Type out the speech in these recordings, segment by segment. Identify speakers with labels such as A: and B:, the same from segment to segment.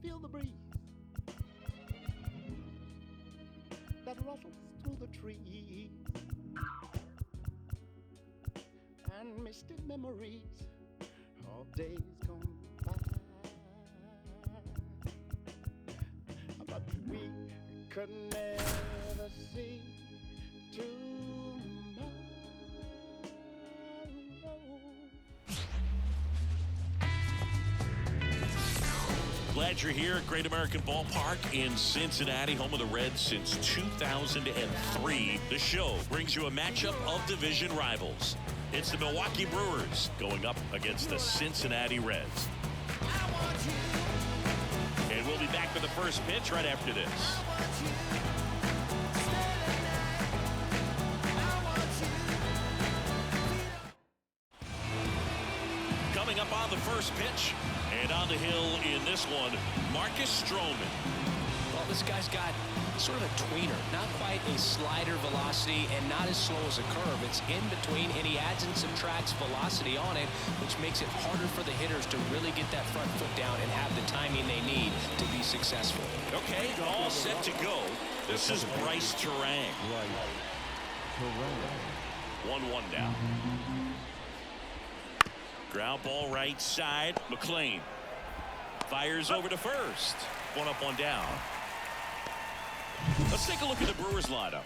A: feel the breeze that rustles through the trees, and misty memories of days gone by. But we could never see tomorrow.
B: Glad you're here at Great American Ballpark in Cincinnati, home of the Reds since 2003. The show brings you a matchup of division rivals. It's the Milwaukee Brewers going up against the Cincinnati Reds. And we'll be back with the first pitch right after this. Coming up on the first pitch, and on the hill in this one, Marcus Stroman.
C: Well, this guy's got sort of a tweener, not quite a slider velocity and not as slow as a curve. It's in between, and he adds and subtracts velocity on it, which makes it harder for the hitters to really get that front foot down and have the timing they need to be successful.
B: Okay, all set to go. This is Bryce Terang. 1-1 now. Ground ball right side. McLean fires over to first. One up, one down. Let's take a look at the Brewers lineup.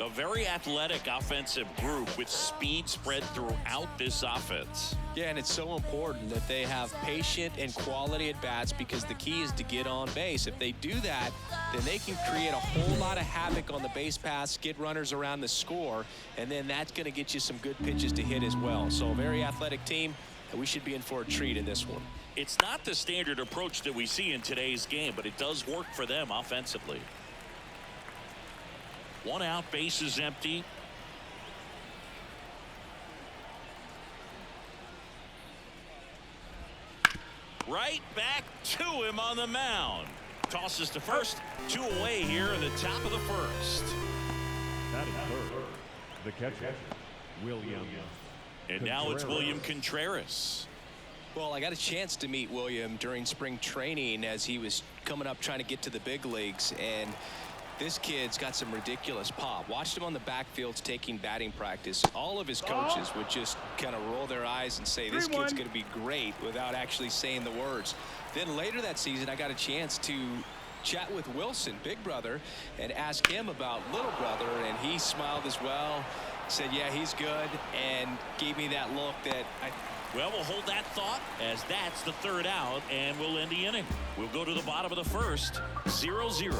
B: A very athletic offensive group with speed spread throughout this offense.
C: Yeah, and it's so important that they have patient and quality at bats, because the key is to get on base. If they do that, then they can create a whole lot of havoc on the base paths, get runners around the score, and then that's going to get you some good pitches to hit as well. So a very athletic team, and we should be in for a treat in this one.
B: It's not the standard approach that we see in today's game, but it does work for them offensively. One out, base is empty. Right back to him on the mound. Tosses to first. 2 away here in the top of the first.
D: That is third. The catcher, William.
B: And now it's William Contreras.
C: Well, I got a chance to meet William during spring training as he was coming up trying to get to the big leagues, and this kid's got some ridiculous pop. Watched him on the backfields taking batting practice. All of his coaches would just kind of roll their eyes and say, this kid's going to be great, without actually saying the words. Then later that season, I got a chance to chat with Wilson, big brother, and ask him about little brother, and he smiled as well, said, yeah, he's good, and gave me that look that
B: Well, we'll hold that thought, as that's the third out, and we'll end the inning. We'll go to the bottom of the first, 0-0.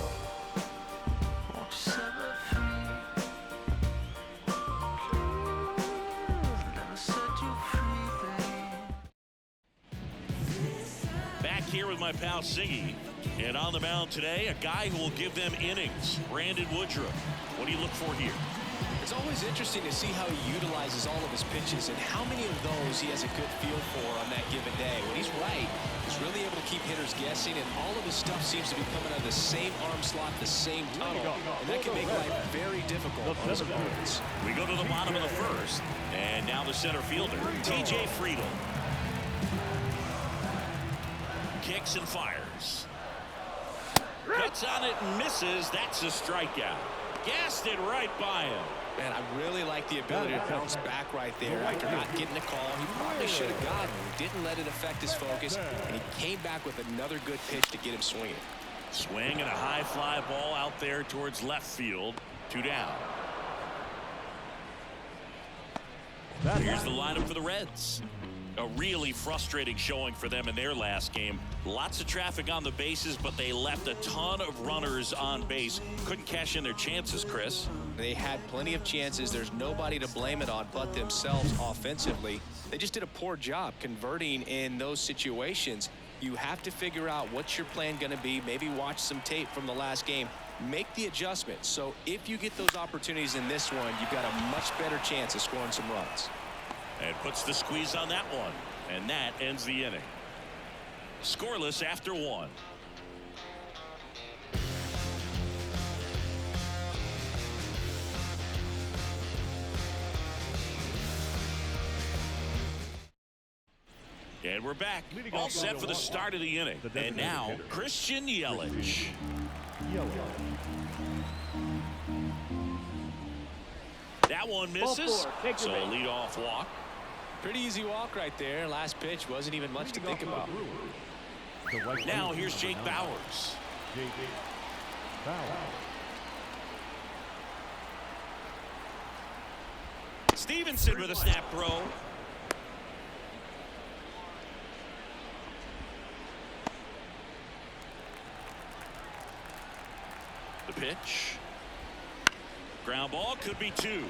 B: Back here with my pal Siggy, and on the mound today, a guy who will give them innings, Brandon Woodruff. What do you look for here?
C: It's always interesting to see how he utilizes all of his pitches and how many of those he has a good feel for on that given day. When he's right, he's really able to keep hitters guessing, and all of his stuff seems to be coming out of the same arm slot, the same tunnel, and that can make life very difficult on his opponents.
B: We go to the bottom of the first, and now the center fielder, T.J. Friedl. Kicks and fires. Cuts on it and misses. That's a strikeout. Gassed it right by him.
C: Man, I really like the ability to bounce back right there after not getting a call. He probably should have gotten him. Didn't let it affect his focus, and he came back with another good pitch to get him swinging.
B: Swing and a high fly ball out there towards left field. 2 down. Here's the lineup for the Reds. A really frustrating showing for them in their last game. Lots of traffic on the bases, but they left a ton of runners on base. Couldn't cash in their chances, Chris.
C: They had plenty of chances. There's nobody to blame it on but themselves offensively. They just did a poor job converting in those situations. You have to figure out what's your plan going to be. Maybe watch some tape from the last game. Make the adjustment. So if you get those opportunities in this one, you've got a much better chance of scoring some runs.
B: And puts the squeeze on that one. And that ends the inning. Scoreless after 1. And we're back. All set for the start of the inning. And now, Christian Yelich. That one misses. So a leadoff walk.
C: Pretty easy walk right there. Last pitch wasn't even much to think about.
B: Now here's Jake Bauers. Stevenson with a snap throw. The pitch. Ground ball, could be two.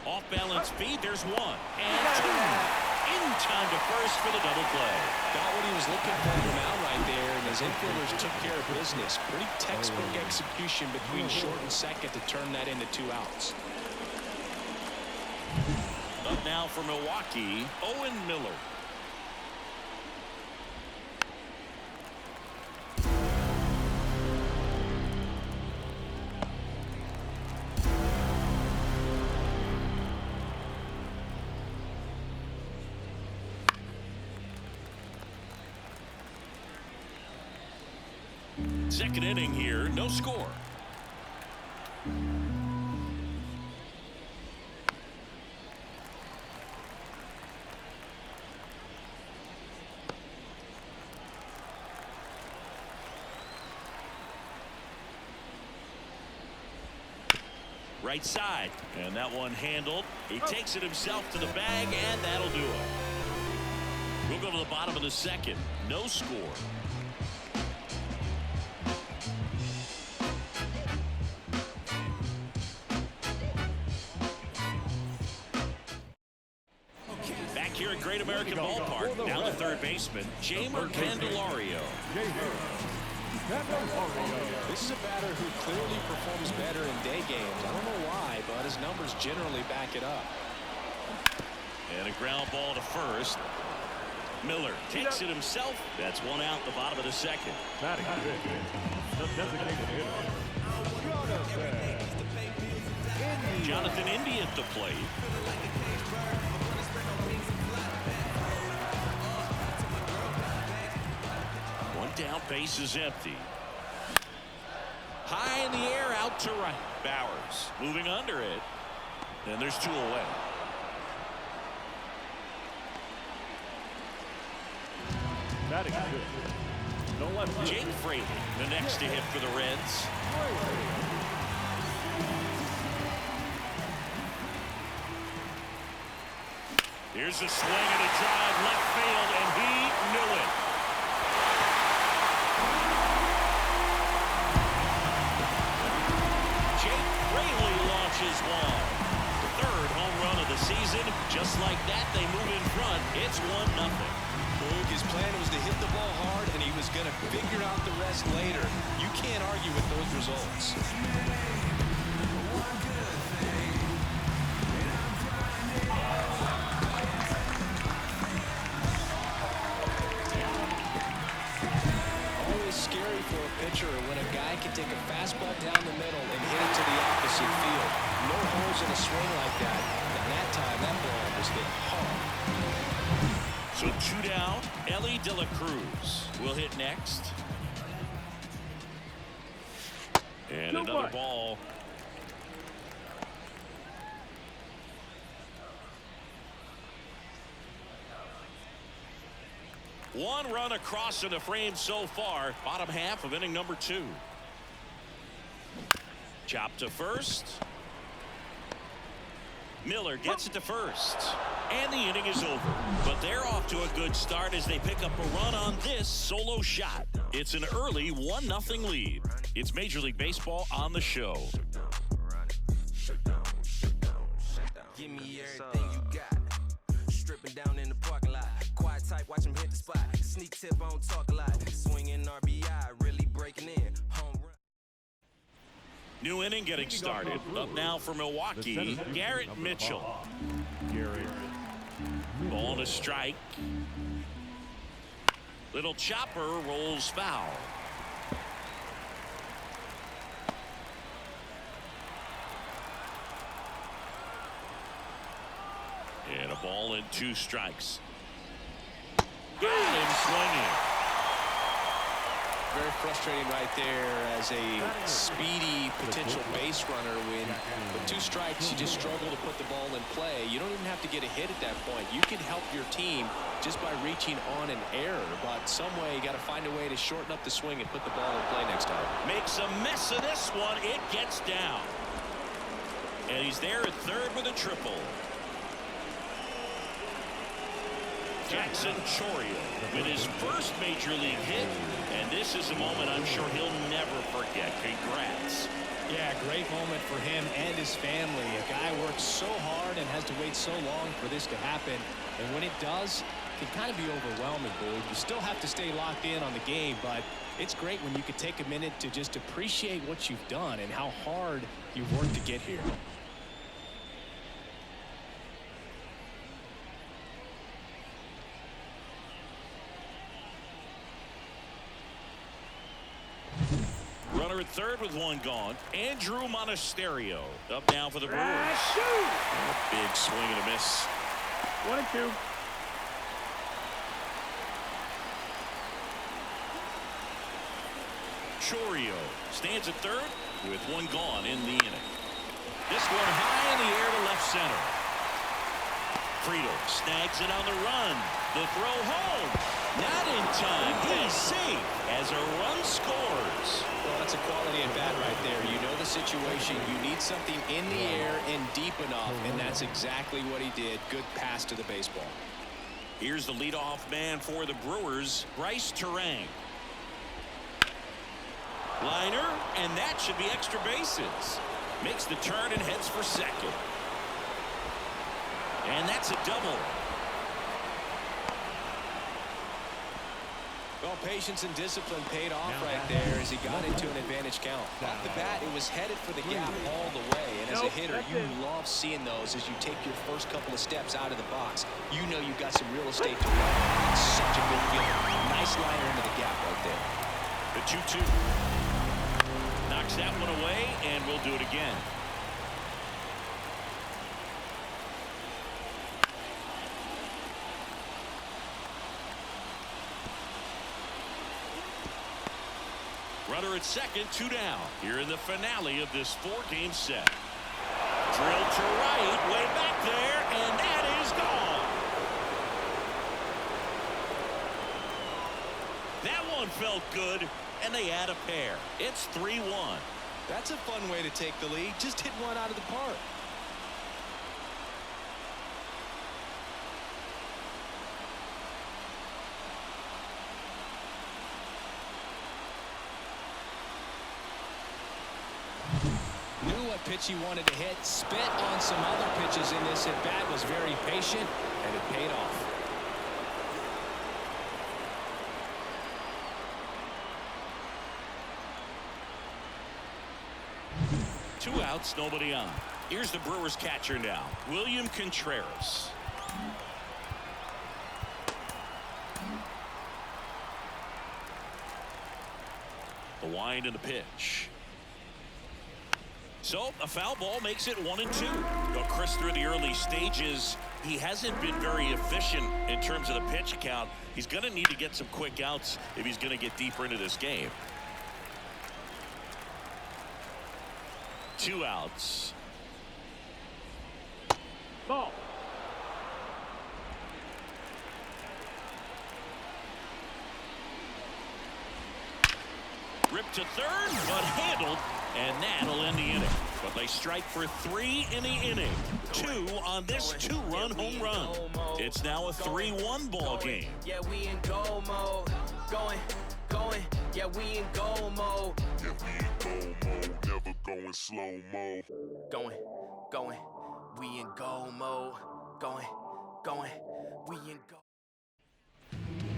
B: Off balance feed, there's one. And two. In time to first for the double play.
C: Got what he was looking for from out right there, and his infielders took care of business. Pretty textbook execution between short and second to turn that into 2 outs.
B: Up now for Milwaukee, Owen Miller. Second inning here, no score. Right side, and that one handled. He takes it himself to the bag, and that'll do it. We'll go to the bottom of the second. No score. Back here at Great American Ballpark, down to third baseman, Jamer Candelario.
C: This is a batter who clearly performs better in day games. I don't know why, but his numbers generally back it up.
B: And a ground ball to first. Miller takes it himself. That's one out, the bottom of the second. Jonathan Indy at the plate. One down, base is empty. High in the air, out to right. Bauers moving under it. And there's 2 away. Jake Fraley, the next to hit for the Reds. Here's a swing and a drive left field, and he knew it. Jake Fraley launches one. Third home run of the season. Just like that, they move in front. It's 1-0.
C: His plan was to hit the ball hard, and he was going to figure out the rest later. You can't argue with those results. Always scary for a pitcher when a guy can take a fastball down the middle and hit it to the opposite field. No holes in a swing like that. And that time, that ball was hit hard.
B: So 2 down. Ellie De La Cruz will hit next. And another ball. One run across in the frame so far. Bottom half of inning number 2. Chop to first. Miller gets it to first. And the inning is over. But they're off to a good start as they pick up a run on this solo shot. It's an early 1-0 lead. It's Major League Baseball on the show.
E: Give me everything you got. Stripping down in the parking lot. Quiet type, watch him hit the spot. Sneak tip, I don't talk a lot. Swinging RBI, really breaking in. Home run.
B: New inning getting started. Up now for Milwaukee, Garrett Mitchell. Ball to strike. Little chopper rolls foul. And a ball and 2 strikes. swinging.
C: Very frustrating right there as a speedy potential base runner. When with 2 strikes, you just struggle to put the ball in play. You don't even have to get a hit at that point. You can help your team just by reaching on an error. But some way, you got to find a way to shorten up the swing and put the ball in play next time.
B: Makes a mess of this one. It gets down. And he's there at third with a triple. Jackson Chourio with his first major league hit, and this is a moment I'm sure he'll never forget. Congrats.
C: Yeah, great moment for him and his family. A guy works so hard and has to wait so long for this to happen, and when it does, it can kind of be overwhelming. You still have to stay locked in on the game, but it's great when you can take a minute to just appreciate what you've done and how hard you've worked to get here.
B: Runner at third with 1 gone. Andrew Monasterio up now for the Brewers. Big swing and a miss.
D: 1-2.
B: Chourio stands at third with 1 gone in the inning. This one high in the air to left center. Friedel snags it on the run. The throw home. Not in time. He's safe as a run scores.
C: Well, that's a quality at bat right there. You know the situation. You need something in the air and deep enough, and that's exactly what he did. Good pass to the baseball.
B: Here's the leadoff man for the Brewers, Bryce Terang. Liner, and that should be extra bases. Makes the turn and heads for second. And that's a double.
C: Well, patience and discipline paid off right there as he got into an advantage count. Off the bat, it was headed for the gap all the way. And as a hitter, you love seeing those as you take your first couple of steps out of the box. You know you've got some real estate to run. It's such a good feeling. Nice liner into the gap right there.
B: The 2-2. Knocks that one away, and we'll do it again. Runner at second, 2 down. Here in the finale of this 4-game set. Drilled to right, way back there, and that is gone. That one felt good, and they add a pair. It's 3-1.
C: That's a fun way to take the lead. Just hit one out of the park. Pitch he wanted to hit, spit on some other pitches in this at bat, was very patient, and it paid off.
B: Two outs, nobody on. Here's the Brewers catcher now, William Contreras. The wind and the pitch. So a foul ball makes it 1-2. Well, Chris, through the early stages, he hasn't been very efficient in terms of the pitch count. He's going to need to get some quick outs if he's going to get deeper into this game. 2 outs.
D: Ball.
B: Ripped to third, but handled, and that'll end the inning. But they strike for 3 in the inning. 2 on this 2-run home run. It's now a 3-1 ball game.
E: Yeah, we in go mode. Going. Yeah, we in go mode.
F: Yeah, we in go mode. Never going slow mo.
E: Going. We in go mode. Going. We in go.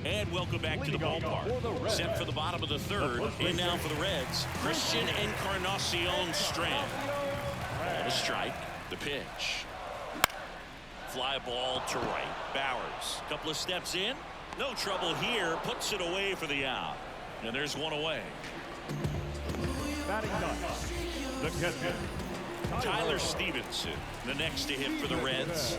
B: And welcome back to the ballpark. Set for the bottom of the third. In now for the Reds, Christian Encarnacion Strand. The strike, the pitch. Fly ball to right. Bowers, couple of steps in. No trouble here. Puts it away for the out. And there's one away.
D: Batting ninth, the catcher,
B: Tyler Stevenson, the next to hit for the Reds.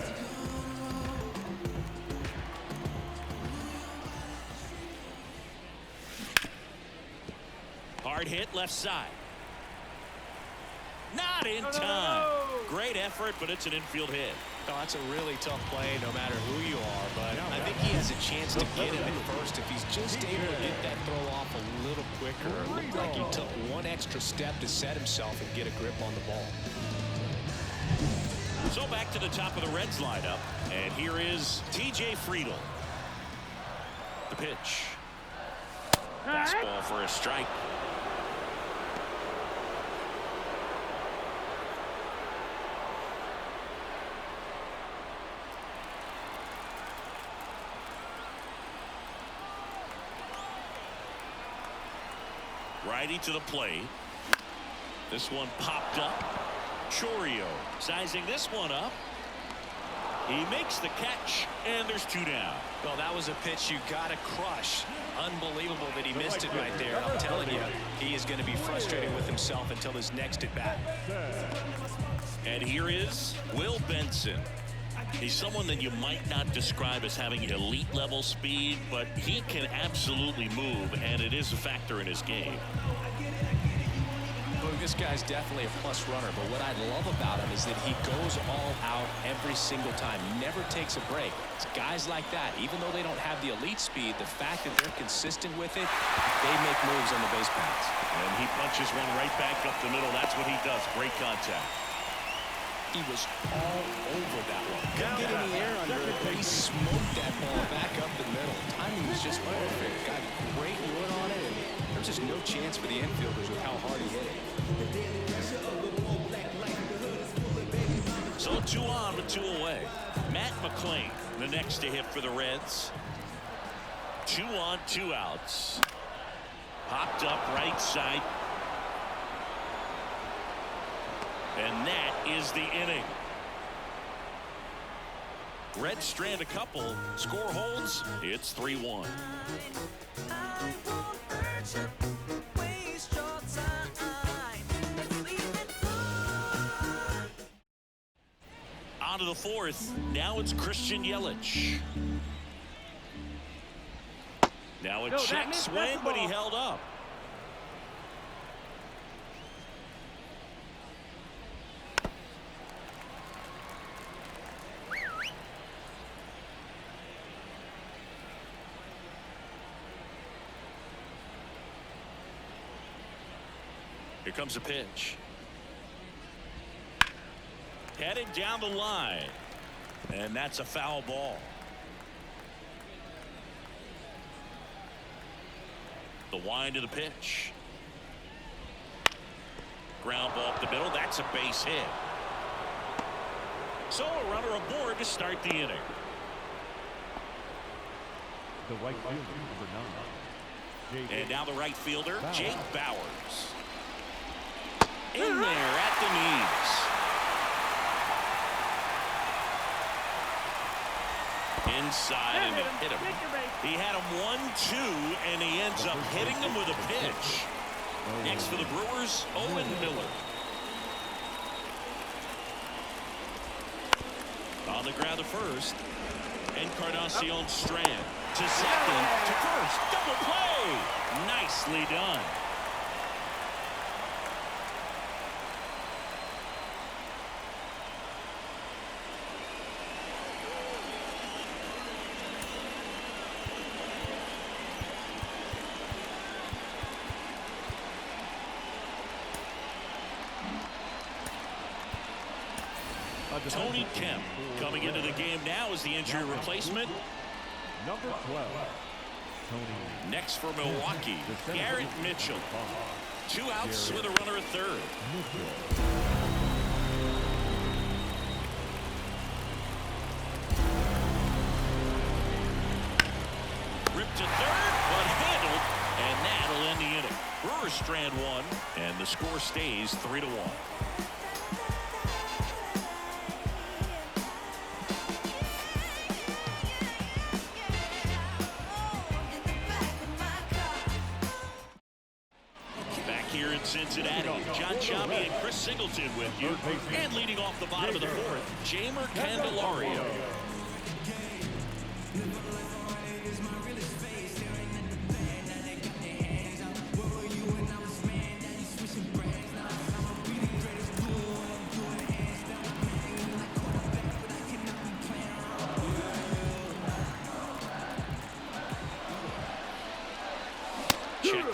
B: Hard hit left side. Not in time. Great effort, but it's an infield hit.
C: Oh, that's a really tough play no matter who you are, but I think he has a chance to get him at first if he's just able to get that throw off a little quicker. It looked like he took one extra step to set himself and get a grip on the ball.
B: So back to the top of the Reds lineup, and here is TJ Friedl. The pitch. Fastball for a strike. Righty to the plate. This one popped up. Chourio sizing this one up. He makes the catch, and there's 2 down.
C: Well, that was a pitch you got to crush. Unbelievable that he missed it right there. I'm telling you, he is going to be frustrated with himself until his next at bat.
B: And here is Will Benson. He's someone that you might not describe as having elite level speed, but he can absolutely move, and it is a factor in his game.
C: Well, this guy's definitely a plus runner, but what I love about him is that he goes all out every single time, never takes a break. It's guys like that, even though they don't have the elite speed, the fact that they're consistent with it, they make moves on the base paths.
B: And he punches one right back up the middle. That's what he does. Great contact.
C: He was all over that one. Couldn't get any air under it, but he smoked that ball back up the middle. Timing was just perfect. Got great wood on it, and there's just no chance for the infielders with how hard he hit it.
B: So 2 on but 2 away. Matt McClain, the next to hit for the Reds. 2 on, 2 outs. Popped up right side. And that is the inning. Reds strand a couple. Score holds. It's 3-1. On to the 4th. Now it's Christian Yelich. Now a check swing, but he held up. Here comes a pitch. Headed down the line. And that's a foul ball. The wind of the pitch. Ground ball up the middle. That's a base hit. So a runner aboard to start the inning.
D: The right fielder, number 9.
B: And now the right fielder, Jake Bowers. In there at the knees. Inside and it hit him. He had him 1-2 and he ends up hitting him with a pitch. Next for the Brewers, Owen Miller. On the ground to first. Encarnacion Strand to second to first. Double play. Nicely done. Tony Kemp coming into the game now as the injury replacement.
D: Number 12. Tony.
B: Next for Milwaukee, Garrett Mitchell. 2 outs with a runner at third. Ripped to third, but handled, and that'll end the inning. Brewers strand 1, and the score stays 3-1. Here in Cincinnati, John Sciambi and Chris Singleton with you. And leading off the bottom of the 4th, Jamer Candelario.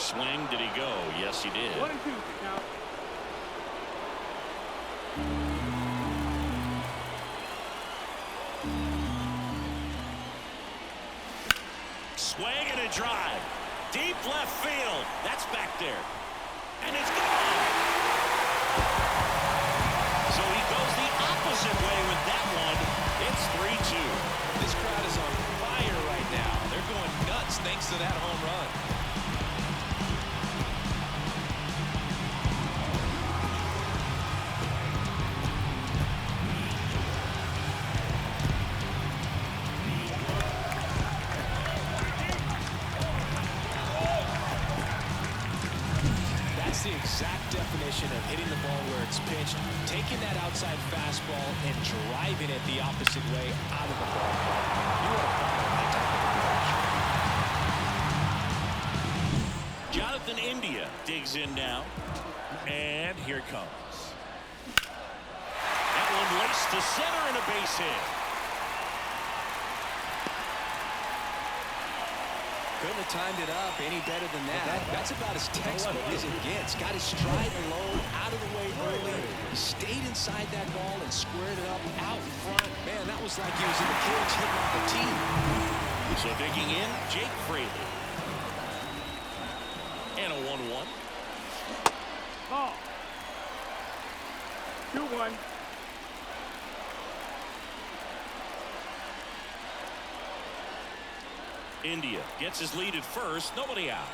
B: swing. Did he go? Yes, he did.
A: 1 and 2 now.
B: Swing and a drive. Deep left field. That's back there. And it's gone. So he goes the opposite way with that one. It's 3-2.
C: This crowd is on fire right now. They're going nuts thanks to that home run. That's the exact definition of hitting the ball where it's pitched, taking that outside fastball and driving it the opposite way out of the ballpark. You want to follow that type of approach.
B: Jonathan India digs in now. And here it comes. That one laced to center and a base hit.
C: Couldn't have timed it up any better than that. That's about as textbook as it gets. Got his stride low, out of the way early, stayed inside that ball and squared it up out front. Man, that was like he was in the cage hitting off the tee.
B: So digging in, Jake Fraley. And a 1-1.
A: Ball. 2-1.
B: India gets his lead at first. Nobody out.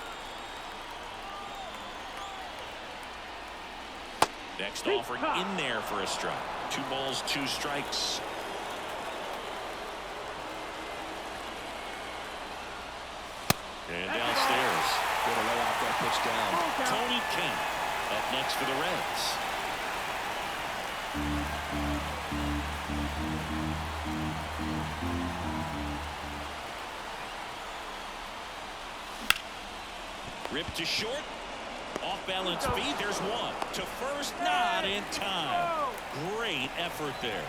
B: Next offer in there for a strike. 2 balls, 2 strikes. And downstairs.
C: Good to lay off that pitch down.
B: Tony Kemp up next for the Reds. Ripped to short. Off balance speed. There's one. To first, not in time. Great effort there.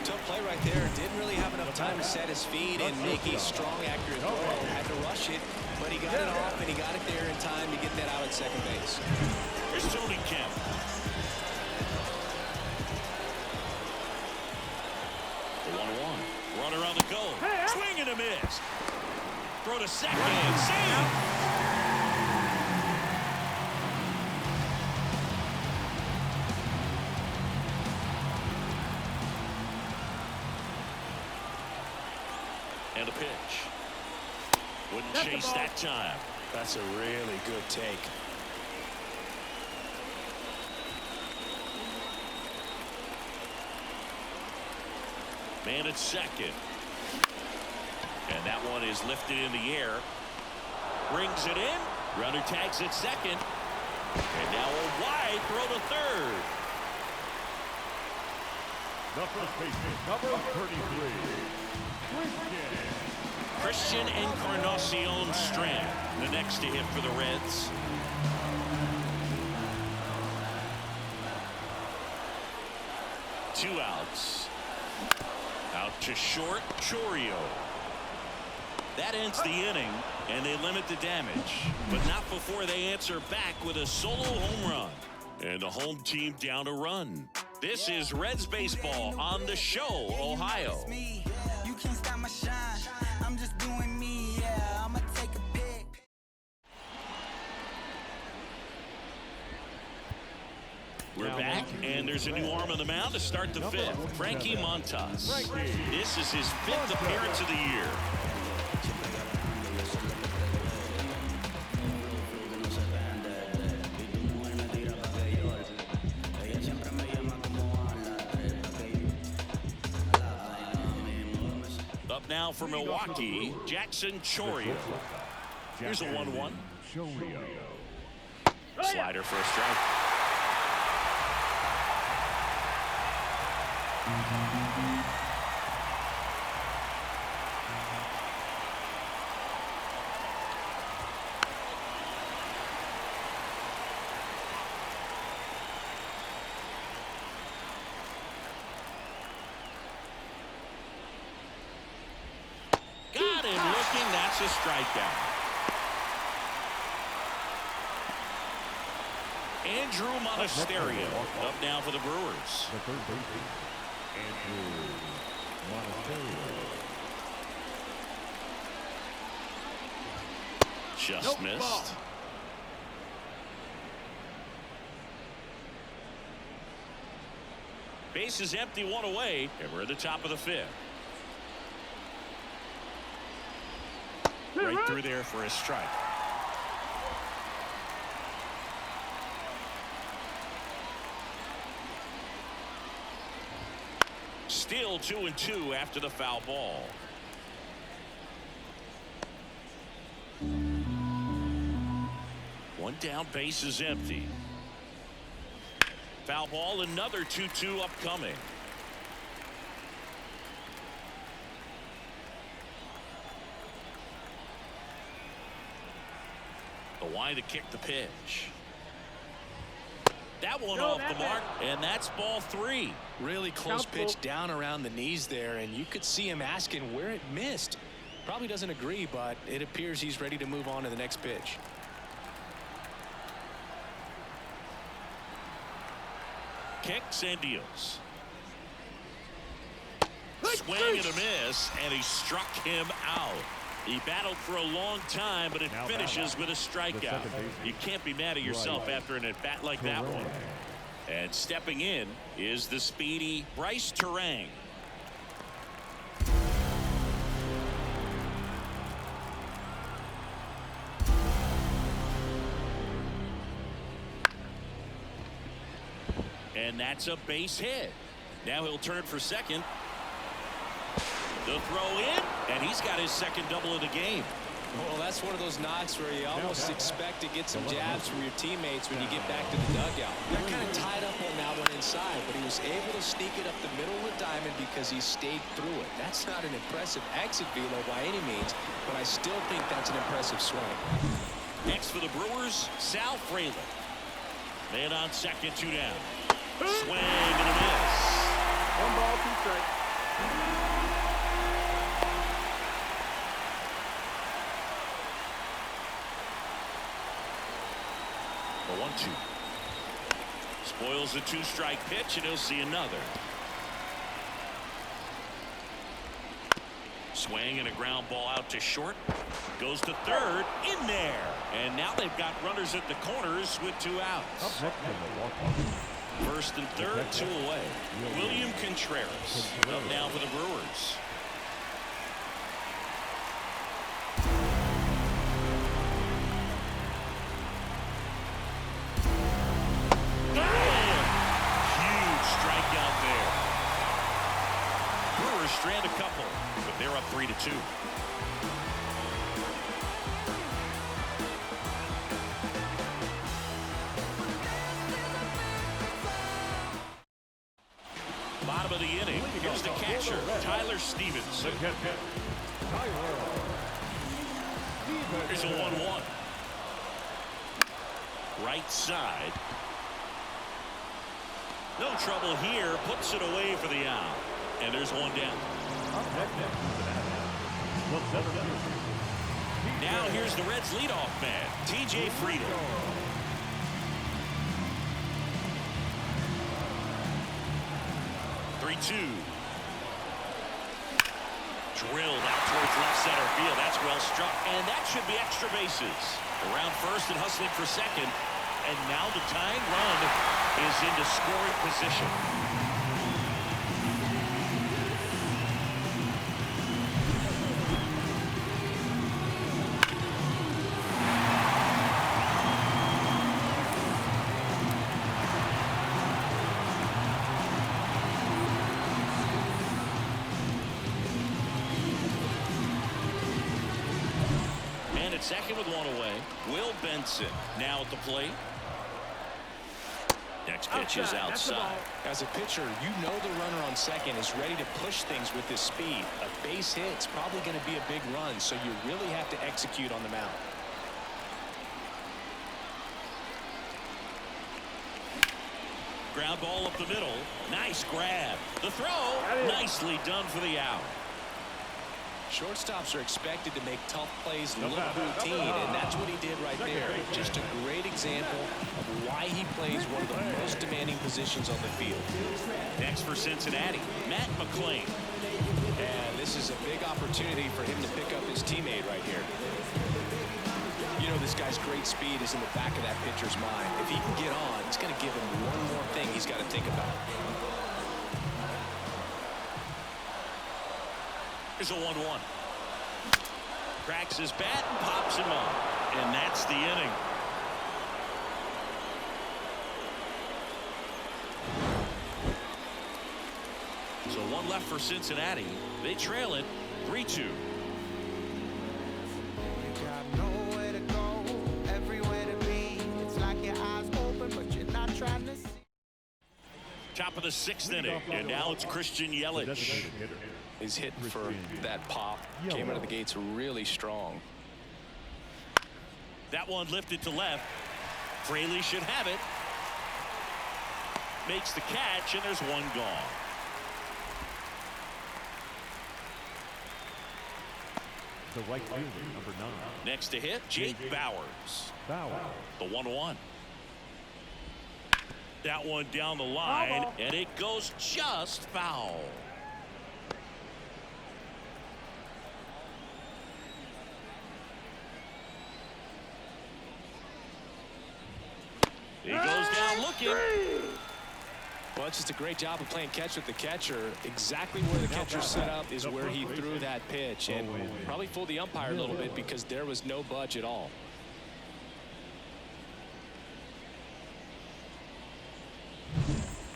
C: Tough play right there. Didn't really have enough time to set his feet and make a strong, accurate throw. Had to rush it, but he got it off and he got it there in time to get that out at second base.
B: Here's Tony Kemp. The 1-1. Runner on the goal. Swing and a miss. Throw to second. Save. And a pitch. Wouldn't chase that time.
C: That's a really good take.
B: Man at second. And that one is lifted in the air. Brings it in. Runner tags at second. And now a wide throw to third.
D: The first baseman, number 33.
B: Christian Encarnacion Strand, the next to hit for the Reds. Two outs. Out to short, Chourio. That ends the inning, and they limit the damage. But not before they answer back with a solo home run. And the home team down a run. This is Reds baseball on the show, Ohio.
G: You can't stop my shine. I'm just doing me, yeah. I'ma take a pic.
B: We're back, and there's a new arm on the mound to start the fifth. Frankie Montas. This is his 5th appearance of the year. Up now for Milwaukee, Jackson Chourio. Here's a 1-1. Slider for a strike. Got him looking. That's a strikeout. Andrew Monasterio up now for the Brewers.
D: The third baseman, Andrew Monasterio.
B: Just missed.
A: Ball.
B: Base is empty, one away, and we're at the top of the fifth. Right through there for a strike. Still 2-2 after the foul ball. One down, base is empty. Foul ball, another 2-2 upcoming. The wide to kick the pitch. That one off the mark, and that's ball 3.
C: Really close pitch down around the knees there, and you could see him asking where it missed. Probably doesn't agree, but it appears he's ready to move on to the next pitch.
B: Kicks and deals. Swing and a miss, and he struck him out. He battled for a long time, but it finishes with a strikeout. You can't be mad at yourself after an at-bat like that one. And stepping in is the speedy Bryce Terang. And that's a base hit. Now he'll turn for second. The throw in, and he's got his second double of the game.
C: Well, that's one of those knocks where you almost expect to get some jabs from your teammates when you get back to the dugout. They're kind of tied up on that one inside, but he was able to sneak it up the middle of the diamond because he stayed through it. That's not an impressive exit velo by any means, but I still think that's an impressive swing.
B: Next for the Brewers, Sal Frelick. Man on second, 2 down. Swing and a miss.
A: 1 ball, 2 strikes.
B: The 1-2. Spoils the 2-strike pitch, and he'll see another. Swing and a ground ball out to short. Goes to third, in there. And now they've got runners at the corners with 2 outs. First and third, 2 away. William Contreras up now for the Brewers. Huge strikeout there. Brewers strand a couple, but they're up 3-2. Bottom of the inning. Here's the catcher, Tyler Stevenson. Here's a 1-1. Right side. No trouble here. Puts it away for the out. And there's 1 down. Now here's the Reds leadoff man, TJ Friedl. Drilled out towards left center field. That's well struck, and that should be extra bases. Around first and hustling for second, and now the tying run is into scoring position. Second with 1 away. Will Benson now at the plate. Next pitch is outside.
C: As a pitcher, you know the runner on second is ready to push things with his speed. A base hit's probably going to be a big run, so you really have to execute on the mound.
B: Ground ball up the middle. Nice grab. The throw. Nicely done for the out.
C: Shortstops are expected to make tough plays look routine, and that's what he did right there. Just a great example of why he plays one of the most demanding positions on the field.
B: Next for Cincinnati, Matt McClain.
C: And this is a big opportunity for him to pick up his teammate right here. You know, this guy's great speed is in the back of that pitcher's mind. If he can get on, it's going to give him one more thing he's got to think about.
B: Here's a 1-1. Cracks his bat and pops him up. And that's the inning. So one left for Cincinnati. They trail it 3-2.
G: Got nowhere to go, everywhere to be. It's like your eyes open, but you're not trying to see.
B: Top of the 6th inning, and now it's Christian Yelich.
C: He's hitting for that pop. Came out of the gates really strong.
B: That one lifted to left. Fraley should have it. Makes the catch, and there's one gone.
D: The right fielder, number 9.
B: Next to hit, Jake Bowers. The 1-1. That one down the line, and it goes just foul. He goes down looking.
C: Well, it's just a great job of playing catch with the catcher. Exactly where the catcher set up is where he threw that pitch, and probably fooled the umpire a little bit because there was no budge at all.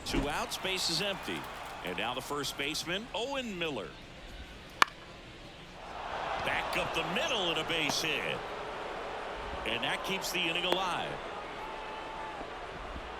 B: Two outs, base is empty. And now the first baseman, Owen Miller. Back up the middle and a base hit. And that keeps the inning alive.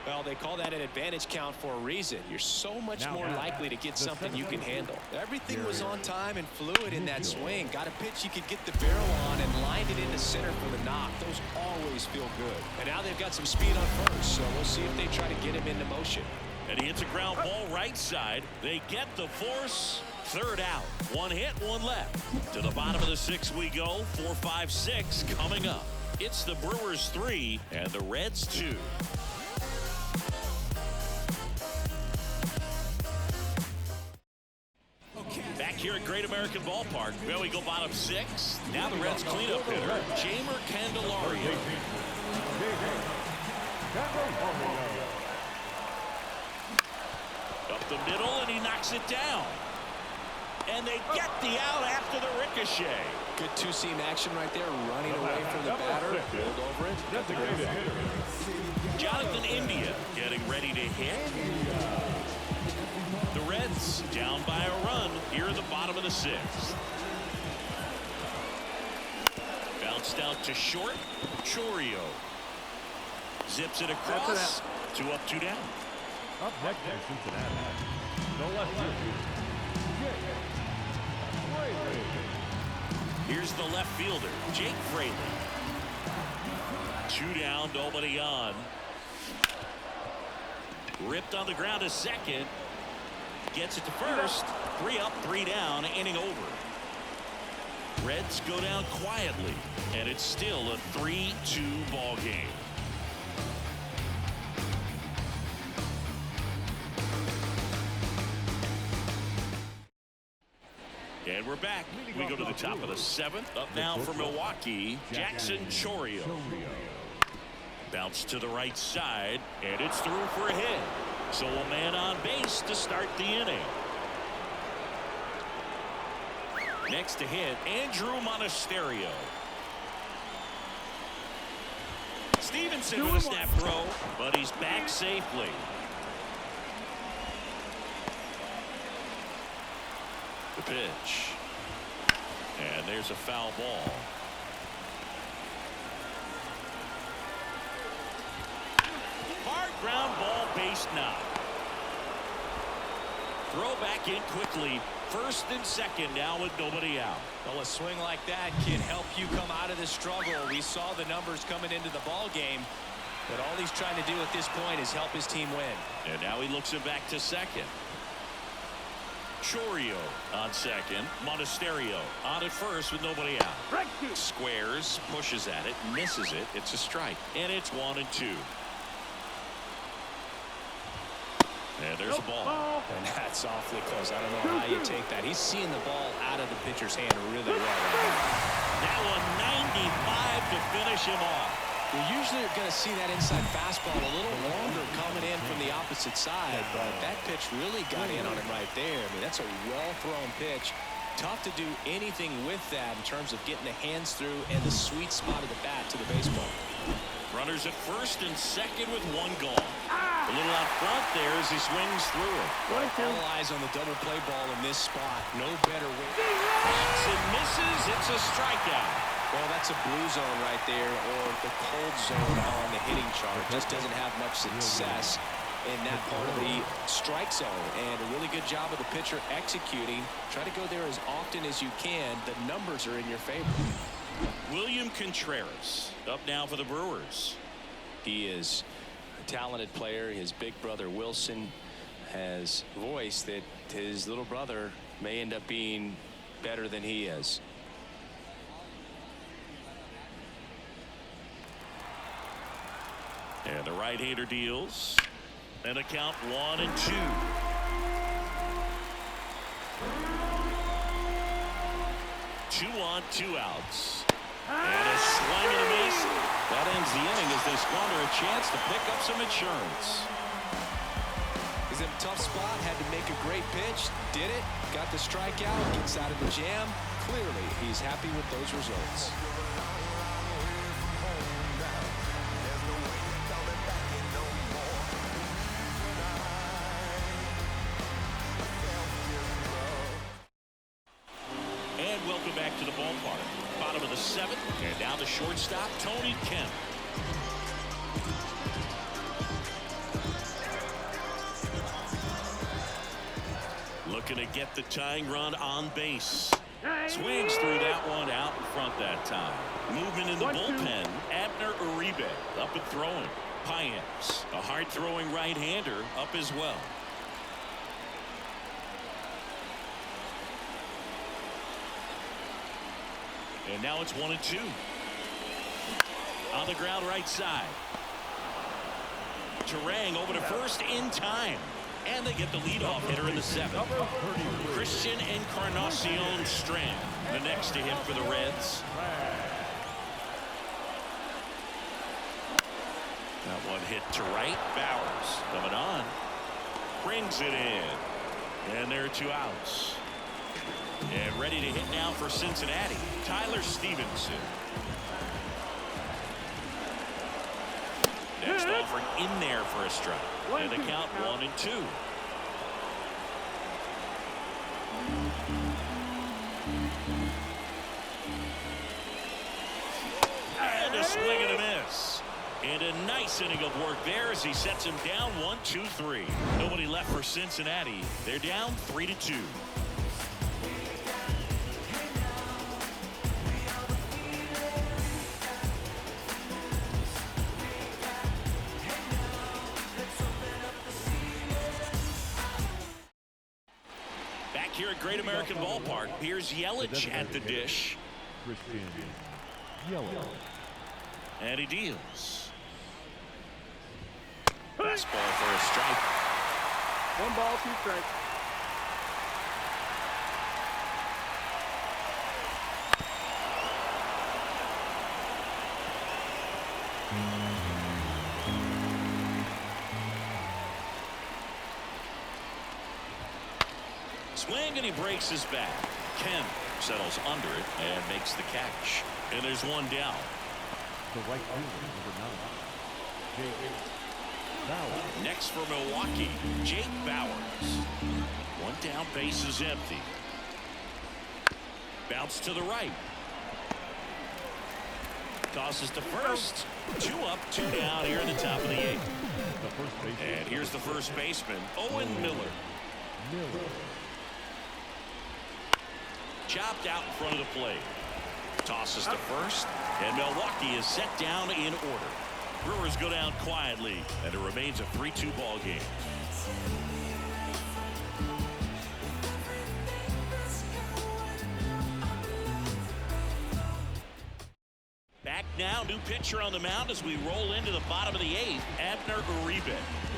C: Well, they call that an advantage count for a reason. You're so much more likely to get something you can handle. Everything was on time and fluid in that swing. Got a pitch you could get the barrel on and lined it into center for the knock. Those always feel good. And now they've got some speed on first, so we'll see if they try to get him into motion.
B: And he hits a ground ball right side. They get the force. Third out. One hit, one left. To the bottom of the 6th we go. 4, 5, 6 coming up. It's the Brewers 3 and the Reds 2. Back here at Great American Ballpark, where we go bottom 6. Now the Reds cleanup hitter, Jamer Candelario. Up the middle, and he knocks it down. And they get the out after the ricochet.
C: Good two-seam action right there, running away from the batter. Pulled over it.
D: That's a great hit.
B: Jonathan India getting ready to hit. The Reds down by a run here at the bottom of the 6th. Bounced out to short. Chourio zips it across. 2 up, 2 down.
D: Up next is Cincinnati. No left field.
B: Here's the left fielder, Jake Fraley. 2 down, nobody on. Ripped on the ground to second. Gets it to first. 3 up, 3 down, inning over. Reds go down quietly, and it's still a 3-2 ball game. And we're back. We go to the top of the 7th. Up now for Milwaukee, Jackson Chourio. Bounce to the right side, and it's through for a hit. So a man on base to start the inning. Next to hit, Andrew Monasterio. Stevenson with a snap throw, but he's back safely. The pitch. And there's a foul ball. Hard ground ball, base knock. Throw back in quickly. First and second now with nobody out.
C: Well, a swing like that can help you come out of the struggle. We saw the numbers coming into the ball game, but all he's trying to do at this point is help his team win.
B: And now he looks it back to second. Chorio on second. Monasterio on at first with nobody out. Squares, pushes at it, misses it. It's a strike. And it's 1-2. And there's a ball.
C: And that's awfully close. I don't know how you take that. He's seeing the ball out of the pitcher's hand really well right now.
B: That one 95 to finish him off.
C: You're usually going to see that inside fastball a little longer coming in from the opposite side, but that pitch really got in on him right there. I mean, that's a well-thrown pitch. Tough to do anything with that in terms of getting the hands through and the sweet spot of the bat to the baseball.
B: Runners at first and second with one gone. A little out front there as he swings through it.
C: All eyes on the double play ball in this spot. No better way.
B: Hits and misses. It's a strikeout.
C: Well, that's a blue zone right there, or the cold zone on the hitting chart. Just doesn't have much success in that part of the strike zone. And a really good job of the pitcher executing. Try to go there as often as you can. The numbers are in your favor.
B: William Contreras up now for the Brewers.
C: He is a talented player. His big brother Wilson has voiced that his little brother may end up being better than he is.
B: And the right-hander deals. And a count 1-2. 2 on, 2 outs. And a swing and a miss. That ends the inning as they squander a chance to pick up some insurance.
C: He's in a tough spot, had to make a great pitch, did it, got the strikeout, gets out of the jam. Clearly, he's happy with those results.
B: And welcome back to the ballpark. Bottom of the 7th, and now the shortstop, Tony Kemp. Looking to get the tying run on base. Swings through that one out in front that time. Movement in the bullpen. Abner Uribe up and throwing. Payams, a hard-throwing right-hander, up as well. And now it's 1-2. On the ground right side. Terang over to first in time. And they get the leadoff hitter in the 7th. Christian Encarnacion Strand, the next to him for the Reds. That one hit to right. Bowers coming on. Brings it in. And there are 2 outs. And ready to hit now for Cincinnati, Tyler Stevenson. Next offering in there for a strike. And the count 1-2. And a swing and a miss. And a nice inning of work there as he sets him down 1-2-3. Nobody left for Cincinnati. They're down 3-2. Here at Great American Ballpark, here's Yelich at the dish.
D: Christian Yelich.
B: And he deals. Fastball for a strike.
A: 1 ball, 2 strikes.
B: Swing and he breaks his back. Kemp settles under it and makes the catch. And there's 1 down.
D: The right fielder, number 9. Jake Bauers.
B: Next for Milwaukee, Jake Bauers. 1 down, base is empty. Bounce to the right. Tosses to first. 2 up, 2 down here in the top of the 8th. And here's the first baseman, Owen Miller. Chopped out in front of the plate. Tosses to first, and Milwaukee is set down in order. Brewers go down quietly, and it remains a 3-2 ball game. Now, new pitcher on the mound as we roll into the bottom of the 8th, Abner Uribe.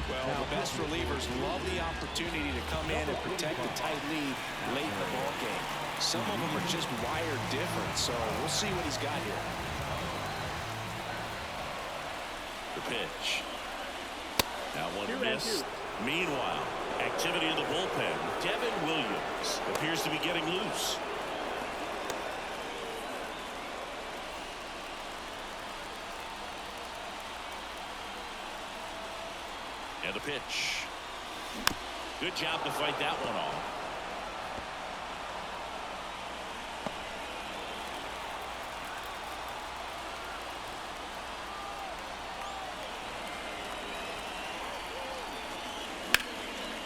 C: Well, the best relievers love the opportunity to come in and protect a tight lead late in the ball game. Some of them are just wired different, so we'll see what he's got here.
B: The pitch. That one missed. Meanwhile, activity in the bullpen. Devin Williams appears to be getting loose. And the pitch. Good job to fight that one off.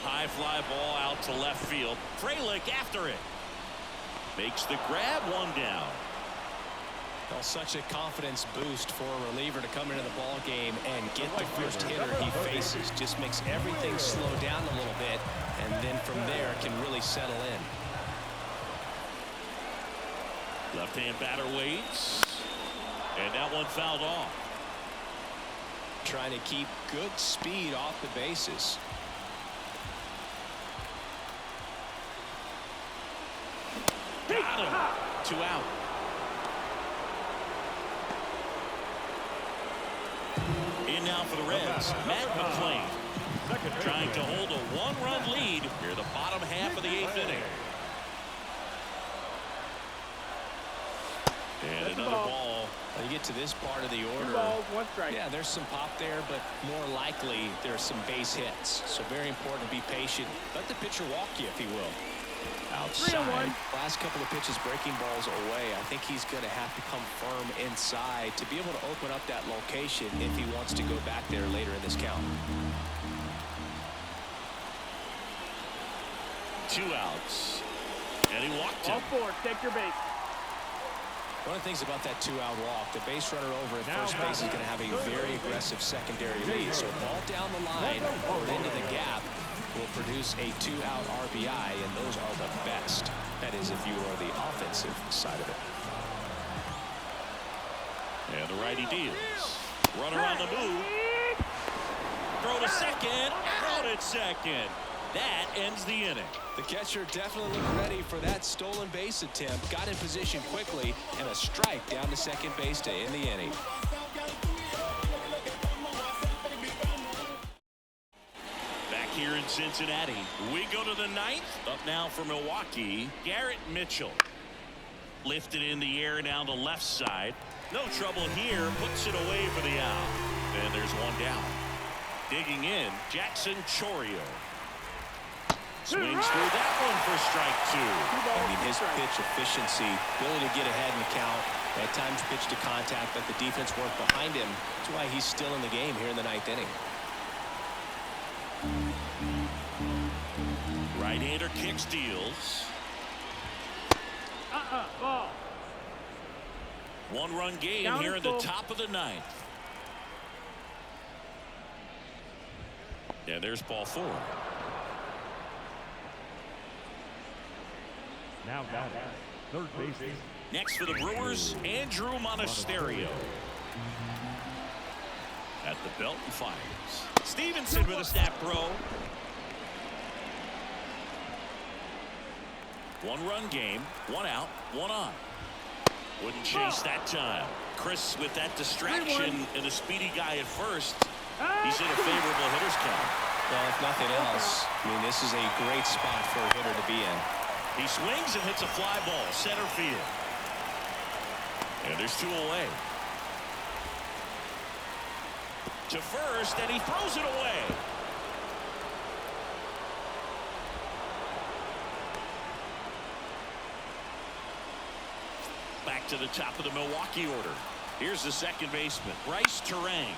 B: High fly ball out to left field. Frelick after it. Makes the grab, one down.
C: Well, such a confidence boost for a reliever to come into the ball game and get the first hitter he faces. Just makes everything slow down a little bit, and then from there can really settle in.
B: Left-hand batter waits, and that one fouled off.
C: Trying to keep good speed off the bases.
B: Got him. 2 out. In now for the Reds, Matt McClain, trying to hold a 1-run lead near the bottom half of the 8th inning. And another ball.
C: When you get to this part of the order, yeah, there's some pop there, but more likely there's some base hits. So very important to be patient. Let the pitcher walk you, if he will. Outside. Last couple of pitches breaking balls away. I think he's going to have to come firm inside to be able to open up that location if he wants to go back there later in this count.
B: 2 outs. And he walked him.
H: All 4, take your base.
C: One of the things about that 2-out walk, the base runner over at first base is going to have a very aggressive secondary lead. So ball down the line or into the gap will produce a 2-out RBI, and those are the best. That is, if you are the offensive side of it.
B: And the righty deals. Runner on the move. Throw to second. Out at second. That ends the inning.
C: The catcher definitely looked ready for that stolen base attempt. Got in position quickly, and a strike down to second base to end the inning.
B: Back here in Cincinnati, we go to the 9th. Up now for Milwaukee, Garrett Mitchell. Lifted in the air down the left side. No trouble here. Puts it away for the out. And there's one down. Digging in, Jackson Chourio. Swings through that one for strike 2.
C: I mean, his pitch efficiency, ability to get ahead in the count, at times pitch to contact, let the defense work behind him. That's why he's still in the game here in the 9th inning.
B: Right-hander kicks, deals.
H: Ball.
B: 1-run game
H: Down
B: here in the
H: full.
B: top of the 9th. And there's ball 4.
D: Now batting, third baseman.
B: Next for the Brewers, Andrew Monasterio. At the belt and fires. Stevenson with a snap throw. 1-run game, 1 out, 1 on. Wouldn't chase that time. Chris with that distraction and a speedy guy at first. He's in a favorable hitter's count.
C: Well, if nothing else, I mean, this is a great spot for a hitter to be in.
B: He swings and hits a fly ball, center field. And there's 2 away. To first, and he throws it away. Back to the top of the Milwaukee order. Here's the second baseman, Bryce Terang.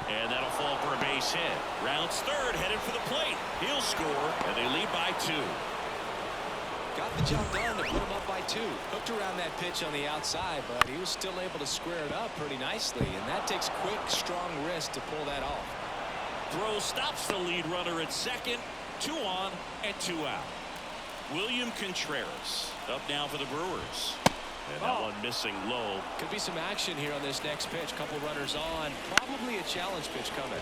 B: And that'll fall for a base hit. Rounds third, headed for the plate. He'll score, and they lead by 2.
C: Got the job done to put him up by 2. Hooked around that pitch on the outside, but he was still able to square it up pretty nicely. And that takes quick, strong wrist to pull that off.
B: Throw stops the lead runner at second. 2 on and 2 out. William Contreras up now for the Brewers. And that one missing low.
C: Could be some action here on this next pitch. Couple runners on. Probably a challenge pitch coming.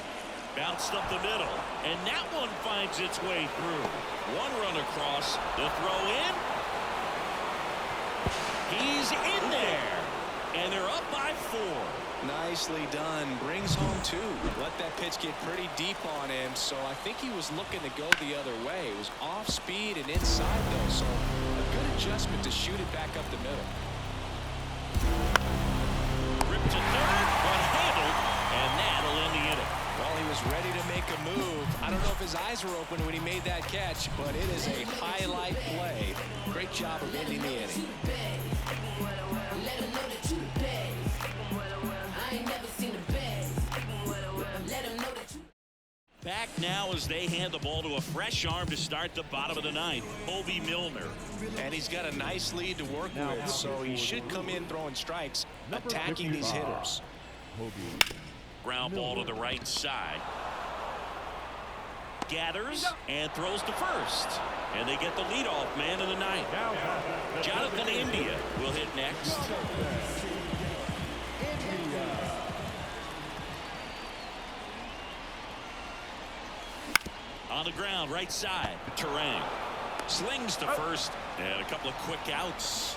B: Bounced up the middle. And that one finds its way through. One run across. The throw in. He's in there. And they're up by 4.
C: Nicely done. Brings home 2. Let that pitch get pretty deep on him, so I think he was looking to go the other way. It was off speed and inside, though, so a good adjustment to shoot it back up the middle.
B: Ripped to third, but handled, and that'll end the inning.
C: Well, he was ready to make a move. I don't know if his eyes were open when he made that catch, but it is a highlight play. Great job of ending the inning.
B: Back now as they hand the ball to a fresh arm to start the bottom of the 9th, Bobby Milner.
C: And he's got a nice lead to work with, so he should come in throwing strikes, attacking these hitters.
B: Ground ball to the right side. Gathers and throws to first. And they get the leadoff man in the 9th. Jonathan India will hit next. On the ground, right side. Terang slings to first, and a couple of quick outs.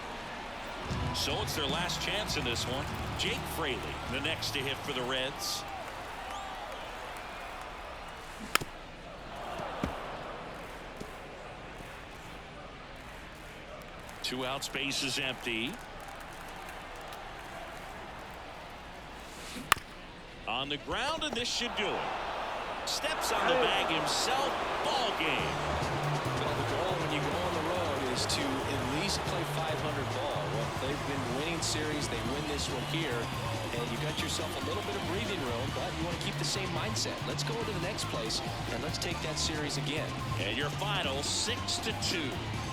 B: So it's their last chance in this one. Jake Fraley, the next to hit for the Reds. Two outs, base is empty. On the ground, and this should do it. Steps on the bag himself. Ball game.
C: Well, the goal when you go on the road is to at least play 500 ball. Well, they've been winning series. They win this one here, and you got yourself a little bit of breathing room, but you want to keep the same mindset. Let's go to the next place, and let's take that series again.
B: And your final 6-2.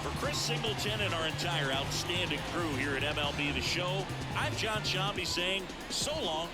B: For Chris Singleton and our entire outstanding crew here at MLB The Show, I'm John Shambi saying so long.